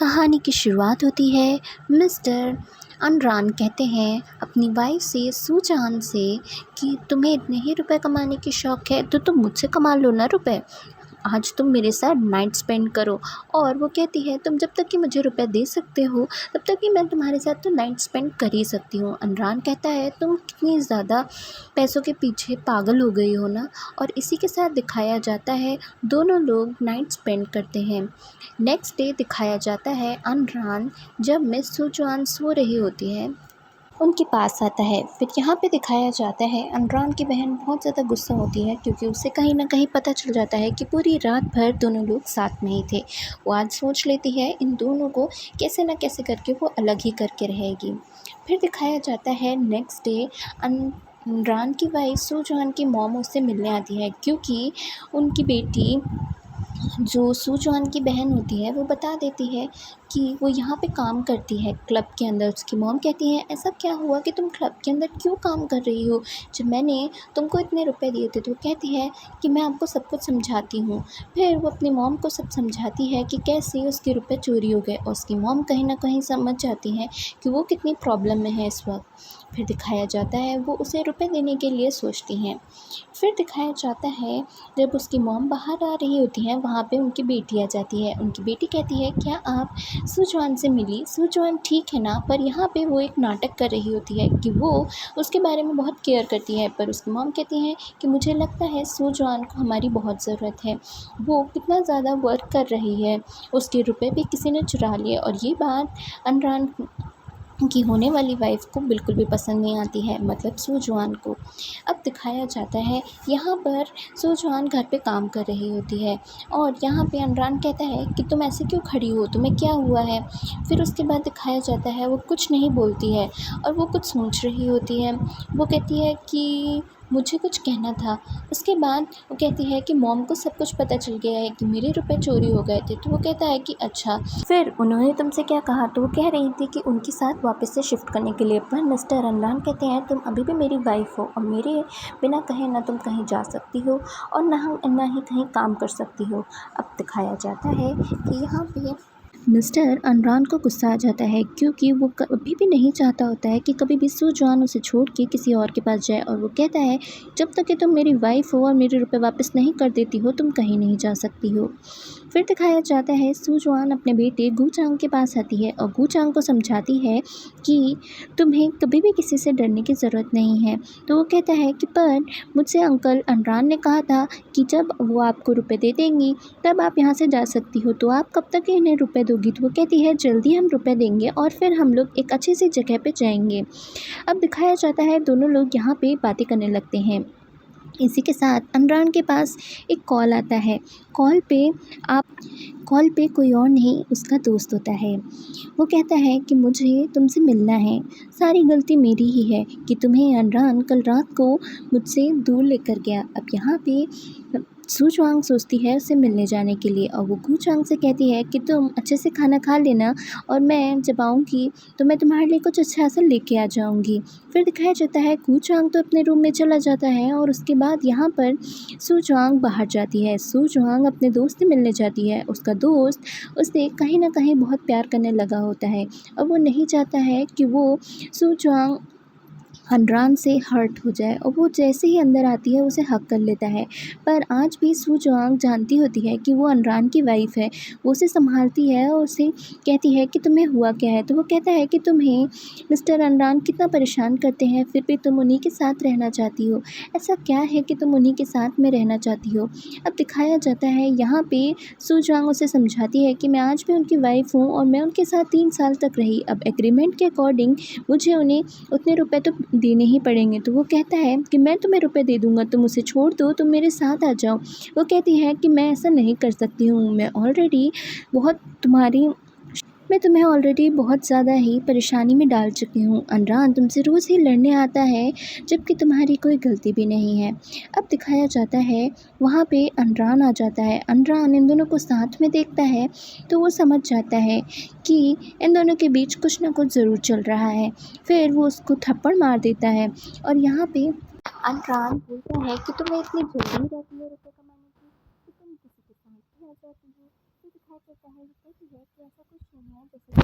कहानी की शुरुआत होती है। मिस्टर अनरान कहते हैं अपनी वाइफ से सूजान से कि तुम्हें इतने ही रुपए कमाने की शौक़ है तो तुम मुझसे कमा लो ना रुपए। आज तुम मेरे साथ नाइट स्पेंड करो। और वो कहती है तुम जब तक कि मुझे रुपए दे सकते हो तब तक कि मैं तुम्हारे साथ तो नाइट स्पेंड कर ही सकती हूँ। अनरान कहता है तुम कितनी ज़्यादा पैसों के पीछे पागल हो गई हो ना। और इसी के साथ दिखाया जाता है दोनों लोग नाइट स्पेंड करते हैं। नेक्स्ट डे दिखाया जाता है अनरान जब मिस सुजान सो रही होती है उनके पास आता है। फिर यहाँ पे दिखाया जाता है अनरान की बहन बहुत ज़्यादा गुस्सा होती है क्योंकि उसे कहीं ना कहीं पता चल जाता है कि पूरी रात भर दोनों लोग साथ में ही थे। वो आज सोच लेती है इन दोनों को कैसे ना कैसे करके वो अलग ही करके रहेगी। फिर दिखाया जाता है नेक्स्ट डे अनरान की वाइफ सुजान की मॉम उससे मिलने आती है क्योंकि उनकी बेटी जो सूजवान की बहन होती है वो बता देती है कि वो यहाँ पे काम करती है क्लब के अंदर। उसकी मॉम कहती है ऐसा क्या हुआ कि तुम क्लब के अंदर क्यों काम कर रही हो जब मैंने तुमको इतने रुपए दिए थे। तो वो कहती है कि मैं आपको सब कुछ समझाती हूँ। फिर वो अपनी मॉम को सब समझाती है कि कैसे उसके रुपए चोरी हो गए और उसकी मॉम कहीं ना कहीं समझ जाती है कि वो कितनी प्रॉब्लम में है इस वक्त। फिर दिखाया जाता है वो उसे रुपए देने के लिए सोचती हैं। फिर दिखाया जाता है जब उसकी मॉम बाहर आ रही होती हैं वहाँ पे उनकी बेटी आ जाती है। उनकी बेटी कहती है क्या आप सूजवान से मिली? सूजवान ठीक है ना? पर यहाँ पे वो एक नाटक कर रही होती है कि वो उसके बारे में बहुत केयर करती है। पर उसकी मॉम कहती हैं कि मुझे लगता है सूजवान को हमारी बहुत ज़रूरत है। वो कितना ज़्यादा वर्क कर रही है, उसके रुपए भी किसी ने चुरा लिए। और ये बात अनरान की होने वाली वाइफ को बिल्कुल भी पसंद नहीं आती है, मतलब सूजवान को। अब दिखाया जाता है यहाँ पर सूजवान घर पे काम कर रही होती है और यहाँ पे अनरान कहता है कि तुम ऐसे क्यों खड़ी हो, तुम्हें क्या हुआ है। फिर उसके बाद दिखाया जाता है वो कुछ नहीं बोलती है और वो कुछ सोच रही होती है। वो कहती है कि मुझे कुछ कहना था। उसके बाद वो कहती है कि मॉम को सब कुछ पता चल गया है कि मेरे रुपए चोरी हो गए थे। तो वो कहता है कि अच्छा, फिर उन्होंने तुमसे क्या कहा। तो वो कह रही थी कि उनके साथ वापस से शिफ्ट करने के लिए। पर मिस्टर अनरान कहते हैं तुम अभी भी मेरी वाइफ हो और मेरे बिना कहे ना तुम कहीं जा सकती हो और ना ही कहीं काम कर सकती हो। अब दिखाया जाता है कि यहाँ पे मिस्टर अनरान को गुस्सा आ जाता है क्योंकि वो कभी भी नहीं चाहता होता है कि कभी भी सूजवान उसे छोड़ के किसी और के पास जाए। और वो कहता है जब तक कि तुम मेरी वाइफ हो और मेरे रुपए वापस नहीं कर देती हो तुम कहीं नहीं जा सकती हो। फिर दिखाया जाता है सूजवान अपने बेटे गूचांग के पास आती है और गूचांग को समझाती है कि तुम्हें कभी भी किसी से डरने की ज़रूरत नहीं है। तो वो कहता है कि पर मुझसे अंकल अनरान ने कहा था कि जब वो आपको रुपए दे देंगी तब आप यहाँ से जा सकती हो, तो आप कब तक इन्हें रुपए दोगी। तो वो कहती है जल्दी हम रुपए देंगे और फिर हम लोग एक अच्छी सी जगह पे जाएंगे। अब दिखाया जाता है दोनों लोग यहाँ पे बातें करने लगते हैं। इसी के साथ अनरान के पास एक कॉल आता है। कॉल पे आप कॉल पे कोई और नहीं उसका दोस्त होता है। वो कहता है कि मुझे तुमसे मिलना है, सारी गलती मेरी ही है कि तुम्हें अनरान कल रात को मुझसे दूर लेकर गया। अब यहाँ पे सूजवांग सोचती है उससे मिलने जाने के लिए और वो गूचांग से कहती है कि तुम अच्छे से खाना खा लेना और मैं जब आऊँगी तो मैं तुम्हारे लिए कुछ अच्छा सा लेके आ जाऊँगी। फिर दिखाया जाता है गूचांग तो अपने रूम में चला जाता है और उसके बाद यहाँ पर सूजवांग बाहर जाती है। सूजवांग अपने दोस्त से मिलने जाती है। उसका दोस्त उससे कहीं ना कहीं बहुत प्यार करने लगा होता है और वो नहीं चाहता है कि वो सूजवांग अनरान से हर्ट हो जाए और वो जैसे ही अंदर आती है उसे हक कर लेता है। पर आज भी सूजवांग जानती होती है कि वो अनरान की वाइफ है। वो उसे संभालती है और उसे कहती है कि तुम्हें हुआ क्या है। तो वो कहता है कि तुम्हें मिस्टर अनरान कितना परेशान करते हैं फिर भी तुम उन्हीं के साथ रहना चाहती हो। ऐसा क्या है कि तुम उन्हीं के साथ में रहना चाहती हो। अब दिखाया जाता है यहाँ पे सूजवांग उसे समझाती है कि मैं आज भी उनकी वाइफ हूँ और मैं उनके साथ 3 साल तक रही। अब एग्रीमेंट के अकॉर्डिंग मुझे उन्हें उतने रुपए तो देने ही पड़ेंगे। तो वो कहता है कि मैं तुम्हें रुपए दे दूँगा, तुम उसे छोड़ दो, तुम मेरे साथ आ जाओ। वो कहती है कि मैं ऐसा नहीं कर सकती हूँ, बहुत तुम्हारी मैं तुम्हें ऑलरेडी बहुत ज़्यादा ही परेशानी में डाल चुकी हूँ। अनरान तुमसे रोज़ ही लड़ने आता है जबकि तुम्हारी कोई गलती भी नहीं है। अब दिखाया जाता है वहाँ पे अनरान आ जाता है। अनरान इन दोनों को साथ में देखता है तो वो समझ जाता है कि इन दोनों के बीच कुछ ना कुछ ज़रूर चल रहा है। फिर वो उसको थप्पड़ मार देता है और यहाँ पे अनरान बोलता है कि तुम्हें इतनी जल्दी रहती है रुपये कमाने की कि तुम किसी के साथ भी आ जाती हो। तो दिखाया जाता है वो कहती है कि ऐसा कुछ नहीं है,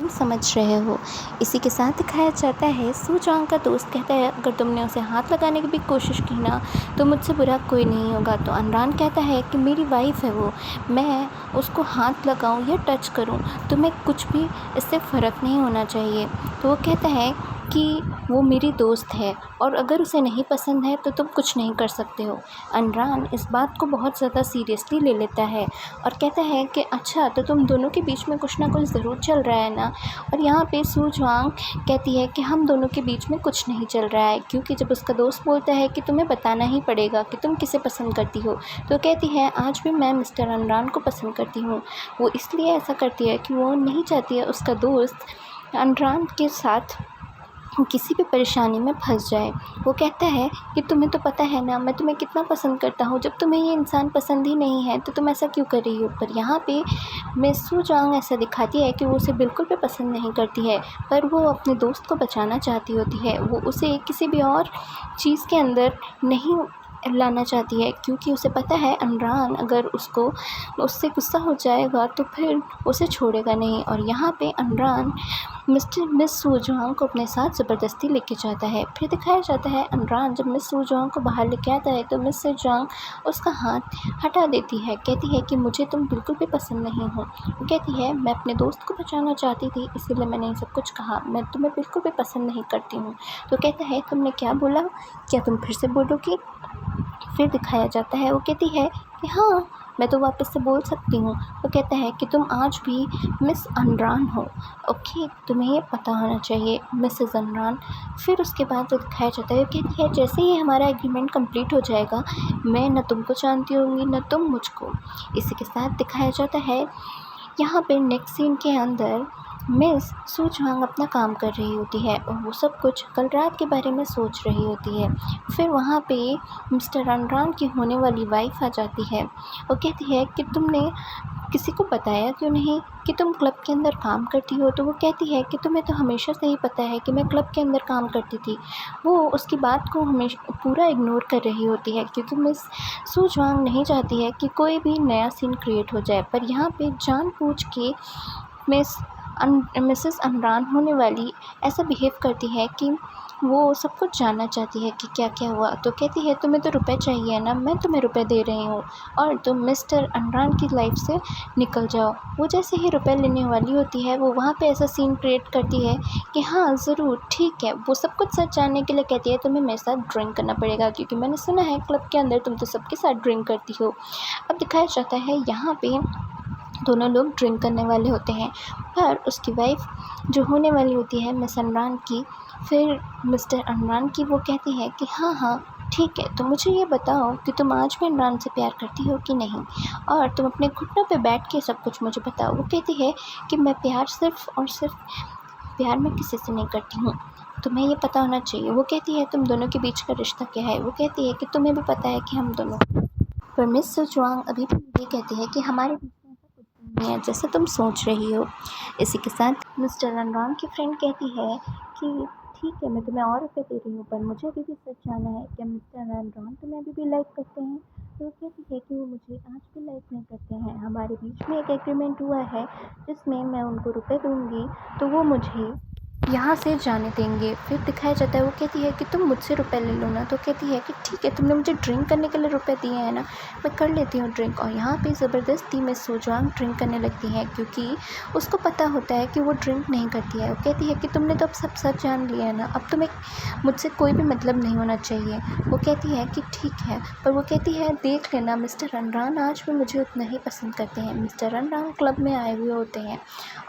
तुम समझ रहे हो। इसी के साथ दिखाया जाता है सू जॉन्ग का दोस्त कहता है अगर तुमने उसे हाथ लगाने की भी कोशिश की ना तो मुझसे बुरा कोई नहीं होगा। तो अनरान कहता है कि मेरी वाइफ़ है वो, मैं उसको हाथ लगाऊं या टच करूं तुम्हें कुछ भी इससे फ़र्क नहीं होना चाहिए। तो वो कहता है कि वो मेरी दोस्त है और अगर उसे नहीं पसंद है तो तुम कुछ नहीं कर सकते हो। अनरान इस बात को बहुत ज़्यादा सीरियसली ले लेता है और कहता है कि अच्छा तो तुम दोनों के बीच में कुछ ना कुछ ज़रूर चल रहा है ना। और यहाँ पे सू जॉन्ग कहती है कि हम दोनों के बीच में कुछ नहीं चल रहा है, क्योंकि जब उसका दोस्त बोलता है कि तुम्हें बताना ही पड़ेगा कि तुम किसे पसंद करती हो, तो कहती है आज भी मैं मिस्टर अनरान को पसंद करती हूँ। वो इसलिए ऐसा करती है कि वो नहीं चाहती है उसका दोस्त अनरान के साथ किसी भी परेशानी में फंस जाए। वो कहता है कि तुम्हें तो पता है ना मैं तुम्हें कितना पसंद करता हूँ, जब तुम्हें ये इंसान पसंद ही नहीं है तो तुम ऐसा क्यों कर रही हो। पर यहाँ पे मिस सू जॉन्ग ऐसा दिखाती है कि वो उसे बिल्कुल भी पसंद नहीं करती है, पर वो अपने दोस्त को बचाना चाहती होती है। वो उसे किसी भी और चीज़ के अंदर नहीं लाना चाहती है, क्योंकि उसे पता है अनरान अगर उससे गुस्सा हो जाएगा तो फिर उसे छोड़ेगा नहीं। और यहाँ पे अनरान मिस सू जॉन्ग को अपने साथ ज़बरदस्ती लेके जाता है। फिर दिखाया जाता है अनरान जब मिस सू जॉन्ग को बाहर लेके आता है तो मिस सू जॉन्ग उसका हाथ हटा देती है, कहती है कि मुझे तुम बिल्कुल भी पसंद नहीं हो। वो कहती है मैं अपने दोस्त को बचाना चाहती थी इसीलिए मैंने ये सब कुछ कहा, मैं तुम्हें बिल्कुल भी पसंद नहीं करती हूँ। तो कहता है तुमने क्या बोला, क्या तुम फिर से बोलोगी। फिर दिखाया जाता है वो कहती है कि हाँ मैं तो वापस से बोल सकती हूँ। वो कहता है कि तुम आज भी मिस अनरान हो, ओके तुम्हें ये पता होना चाहिए मिसेस अनरान। फिर उसके बाद जो दिखाया जाता है वो कहती है जैसे ही हमारा एग्रीमेंट कंप्लीट हो जाएगा मैं न तुमको जानती होंगी न तुम मुझको। इसी के साथ दिखाया जाता है यहाँ पे नेक्स्ट सीन के अंदर मिस सू जॉन्ग अपना काम कर रही होती है और वो सब कुछ कल रात के बारे में सोच रही होती है। फिर वहाँ पे मिस्टर अनरान की होने वाली वाइफ आ जाती है। वो कहती है कि तुमने किसी को बताया क्यों नहीं कि तुम क्लब के अंदर काम करती हो। तो वो कहती है कि तुम्हें तो हमेशा से ही पता है कि मैं क्लब के अंदर काम करती थी। वो उसकी बात को हमेशा पूरा इग्नोर कर रही होती है, क्योंकि मिस सू जॉन्ग नहीं चाहती है कि कोई भी नया सीन क्रिएट हो जाए। पर यहाँ पे जानबूझ के मिसेस अनरान होने वाली ऐसा बिहेव करती है कि वो सब कुछ जानना चाहती है कि क्या क्या हुआ। तो कहती है तुम्हें तो रुपए चाहिए ना, मैं तुम्हें रुपए दे रही हूँ और तुम मिस्टर अनरान की लाइफ से निकल जाओ। वो जैसे ही रुपए लेने वाली होती है वो वहाँ पे ऐसा सीन क्रिएट करती है कि हाँ ज़रूर ठीक है। वो सब कुछ सच जानने के लिए कहती है तुम्हें मेरे साथ ड्रिंक करना पड़ेगा, क्योंकि मैंने सुना है क्लब के अंदर तुम तो सबके साथ ड्रिंक करती हो। अब दिखाया जाता है यहाँ पे दोनों लोग ड्रिंक करने वाले होते हैं, पर उसकी वाइफ जो होने वाली होती है मिस अनरान की, फिर मिस्टर अनरान की वो कहती है कि हाँ हाँ ठीक है, तो मुझे ये बताओ कि तुम आज भी अनरान से प्यार करती हो कि नहीं, और तुम अपने घुटनों पे बैठ के सब कुछ मुझे बताओ। वो कहती है कि मैं प्यार सिर्फ़ और सिर्फ प्यार मैं किसी से नहीं करती हूँ, तुम्हें ये पता होना चाहिए। वो कहती है तुम दोनों के बीच का रिश्ता क्या है। वो कहती है कि तुम्हें भी पता है कि हम दोनों, पर मिस सू जॉन्ग अभी भी ये कहती है कि हमारे बीच में ऐसा कुछ नहीं है जैसे तुम सोच रही हो। इसी के साथ मिस्टर अनरान की फ्रेंड कहती है कि ठीक है मैं तुम्हें और रुपये दे रही हूँ, पर मुझे अभी भी सच जानना है क्या मिस्टर अनरान तुम्हें अभी भी लाइक करते हैं। तो वो कहती है कि वो मुझे आज भी लाइक नहीं करते हैं, हमारे बीच में एक एग्रीमेंट हुआ है जिसमें मैं उनको रुपये दूँगी तो वो मुझे यहाँ से जाने देंगे। फिर दिखाया जाता है वो कहती है कि तुम मुझसे रुपए ले लो ना। तो कहती है कि ठीक है तुमने मुझे ड्रिंक करने के लिए रुपए दिए हैं ना, मैं कर लेती हूँ ड्रिंक। और यहाँ पे ज़बरदस्ती मिस सू जॉन्ग ड्रिंक करने लगती है, क्योंकि उसको पता होता है कि वो ड्रिंक नहीं करती है। वो कहती है कि तुमने तो अब सब सच जान लिया है ना, अब तुम्हें मुझसे कोई भी मतलब नहीं होना चाहिए। वो कहती है कि ठीक है, पर वो कहती है देख लेना मिस्टर अनरान आज भी मुझे उतना ही पसंद करते हैं। मिस्टर अनरान क्लब में आए हुए होते हैं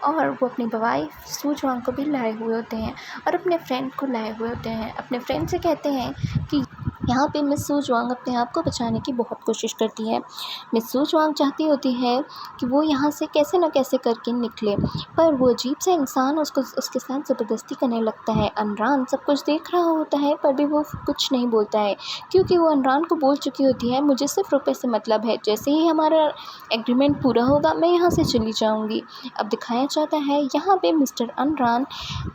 और वो अपनी वाइफ सू जॉन्ग को भी लाए हुए होते हैं और अपने फ्रेंड को लाए हुए होते हैं। अपने फ्रेंड से कहते हैं कि यहाँ पे मिस सू जॉन्ग अपने आप को बचाने की बहुत कोशिश करती है। मिस सू जॉन्ग चाहती होती है कि वो यहाँ से कैसे न कैसे करके निकले, पर वो अजीब सा इंसान उसके साथ ज़बरदस्ती करने लगता है। अनरान सब कुछ देख रहा होता है पर भी वो कुछ नहीं बोलता है, क्योंकि वो अनरान को बोल चुकी होती है मुझे सिर्फ रुपये से मतलब है, जैसे ही हमारा एग्रीमेंट पूरा होगा मैं यहाँ से चली जाऊँगी। अब दिखाया जाता है यहाँ पे मिस्टर अनरान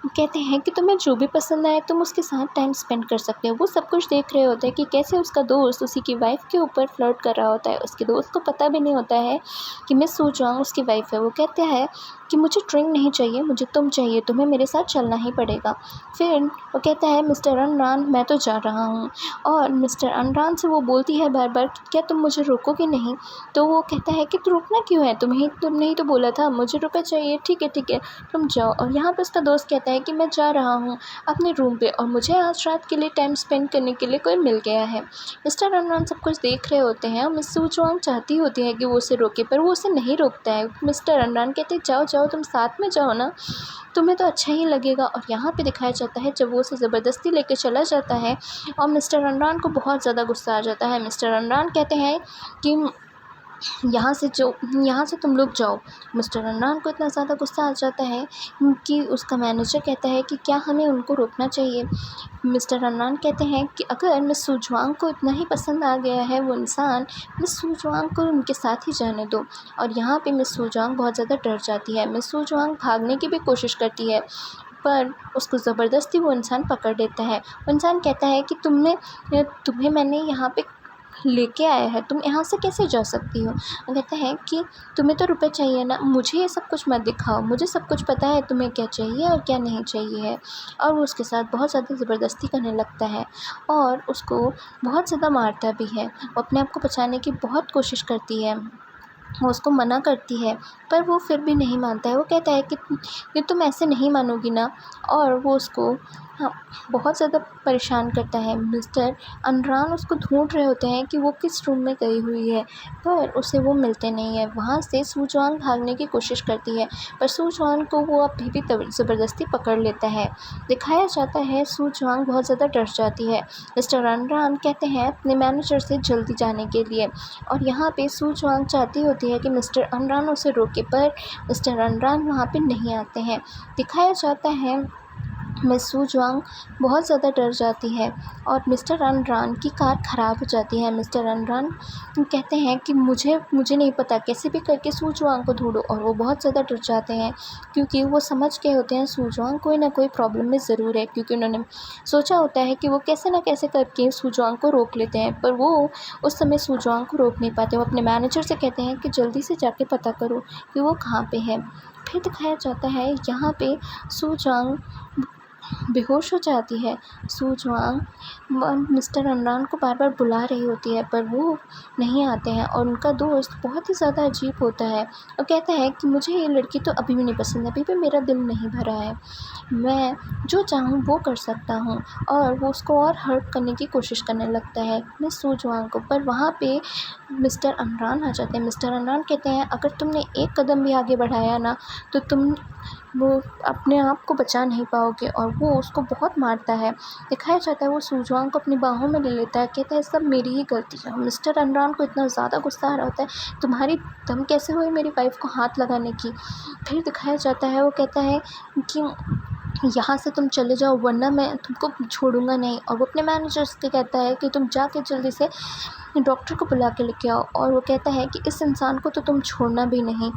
कहते हैं कि तुम्हें जो भी पसंद आए तुम उसके साथ टाइम स्पेंड कर सकते हो। वो सब कुछ देख रहे होते हैं कि कैसे उसका दोस्त उसी की वाइफ के ऊपर फ्लर्ट कर रहा होता है। उसके दोस्त को पता भी नहीं होता है कि मिस सू जॉन्ग उसकी वाइफ है। वो कहते हैं कि मुझे ड्रिंक नहीं चाहिए, मुझे तुम चाहिए, तुम्हें मेरे साथ चलना ही पड़ेगा। फिर वो कहता है मिस्टर अनरान मैं तो जा रहा हूँ। और मिस्टर अनरान से वो बोलती है बार बार क्या तुम मुझे रोकोगे नहीं। तो वो कहता है कि तो रुकना क्यों है, तुमने ही तो बोला था मुझे रुपए चाहिए, ठीक है तुम जाओ। और यहाँ पे उसका दोस्त कहता है कि मैं जा रहा हूँ अपने रूम पे और मुझे आज रात के लिए टाइम स्पेंड करने के लिए कोई मिल गया है। मिस्टर अनरान सब कुछ देख रहे होते हैं और मिस सू चोंग चाहती होती है कि वो उसे रोके, पर वो उसे नहीं रोकता है। मिस्टर अनरान कहते हैं जाओ जाओ तुम साथ में जाओ ना, तुम्हें तो अच्छा ही लगेगा। और यहाँ पे दिखाया जाता है जब वो उसे ज़बरदस्ती लेके चला जाता है और मिस्टर अनरान को बहुत ज़्यादा गुस्सा आ जाता है। मिस्टर अनरान कहते हैं कि यहाँ से तुम लोग जाओ। मिस्टर अनरान को इतना ज़्यादा गुस्सा आ जाता है कि उसका मैनेजर कहता है कि क्या हमें उनको रोकना चाहिए। मिस्टर अनरान कहते हैं कि अगर मिस सू जुआंग को इतना ही पसंद आ गया है वो इंसान, मिस सू जुआंग को उनके साथ ही जाने दो। और यहाँ पे मिस सू जुआंग बहुत ज़्यादा डर जाती है। मिस सू जुआंग भागने की भी कोशिश करती है पर उसको ज़बरदस्ती वो इंसान पकड़ लेता है। वो इंसान कहता है कि तुम्हें मैंने यहाँ पे लेके आया है, तुम यहाँ से कैसे जा सकती हो। वो कहता है कि तुम्हें तो रुपए चाहिए ना, मुझे ये सब कुछ मत दिखाओ, मुझे सब कुछ पता है तुम्हें क्या चाहिए और क्या नहीं चाहिए है। और वो उसके साथ बहुत ज़्यादा ज़बरदस्ती करने लगता है और उसको बहुत ज़्यादा मारता भी है। वो अपने आप को बचाने की बहुत कोशिश करती है, वो उसको मना करती है पर वो फिर भी नहीं मानता है। वो कहता है कि ये तुम ऐसे नहीं मानोगी ना। और वो उसको हाँ बहुत ज़्यादा परेशान करता है। मिस्टर अनरान उसको ढूंढ रहे होते हैं कि वो किस रूम में गई हुई है पर उसे वो मिलते नहीं है। वहाँ से सू जुआंग भागने की कोशिश करती है पर सू जुआंग को वो अभी भी ज़बरदस्ती पकड़ लेता है। दिखाया जाता है सू जुआंग बहुत ज़्यादा डर जाती है। मिस्टर अनरान कहते हैं अपने मैनेजर से जल्दी जाने के लिए और यहाँ पे सू जुआंग चाहती होती है कि मिस्टर अनरान उसे रोके पर मिस्टर अनरान वहाँ पे नहीं आते हैं। दिखाया जाता है मिस सू जुआंग बहुत ज़्यादा डर जाती है और मिस्टर अनरान की कार ख़राब हो जाती है। मिस्टर अनरान कहते हैं कि मुझे नहीं पता, कैसे भी करके सू जुआंग को ढूंढो। और वो बहुत ज़्यादा डर जाते हैं क्योंकि वो समझ गए होते हैं सू जुआंग कोई ना कोई प्रॉब्लम में ज़रूर है, क्योंकि उन्होंने सोचा होता है कि वो कैसे ना कैसे करके सू जुआंग को रोक लेते हैं पर वो उस समय सू जुआंग को रोक नहीं पाते। वो अपने मैनेजर से कहते हैं कि जल्दी से जाके पता करो कि वो कहाँ पे है। फिर दिखाया जाता है यहाँ पे सू जुआंग बेहोश हो जाती है। सू जुआंग मिस्टर अनरान को बार बार बुला रही होती है पर वो नहीं आते हैं और उनका दोस्त बहुत ही ज़्यादा अजीब होता है और कहता है कि मुझे ये लड़की तो अभी भी नहीं पसंद है, अभी भी मेरा दिल नहीं भरा है, मैं जो चाहूँ वो कर सकता हूँ। और वो उसको और हर्ट करने की कोशिश करने लगता है मिस सू जुआंग को। पर वहाँ पे मिस्टर अनरान आ जाते हैं। मिस्टर अनरान कहते हैं अगर तुमने एक कदम भी आगे बढ़ाया ना तो तुम वो अपने आप को बचा नहीं पाओगे। और वो उसको बहुत मारता है। दिखाया जाता है वो सू जुआंग को अपनी बाहों में ले लेता है, कहता है सब मेरी ही गलती है। मिस्टर अनरान को इतना ज़्यादा गुस्सा आ रहा होता है तुम्हारी दम कैसे हुई मेरी वाइफ को हाथ लगाने की। फिर दिखाया जाता है वो कहता है कि यहाँ से तुम चले जाओ वरना मैं तुमको छोड़ूंगा नहीं। और वो अपने मैनेजर से कहता है कि तुम जाके जल्दी से डॉक्टर को बुला के लेके आओ। और वो कहता है कि इस इंसान को तो तुम छोड़ना भी नहीं,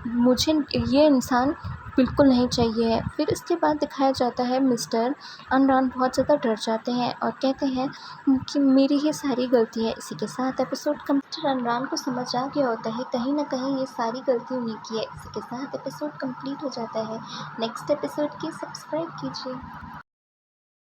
मुझे ये इंसान बिल्कुल नहीं चाहिए है। फिर इसके बाद दिखाया जाता है मिस्टर अनरान बहुत ज़्यादा डर जाते हैं और कहते हैं कि मेरी ही सारी गलती है। इसी के साथ एपिसोड मिस्टर अनरान को समझ आ गया होता है कहीं ना कहीं ये सारी गलती उन्हीं की है। इसी के साथ एपिसोड कंप्लीट हो जाता है। नेक्स्ट एपिसोड की सब्सक्राइब कीजिए।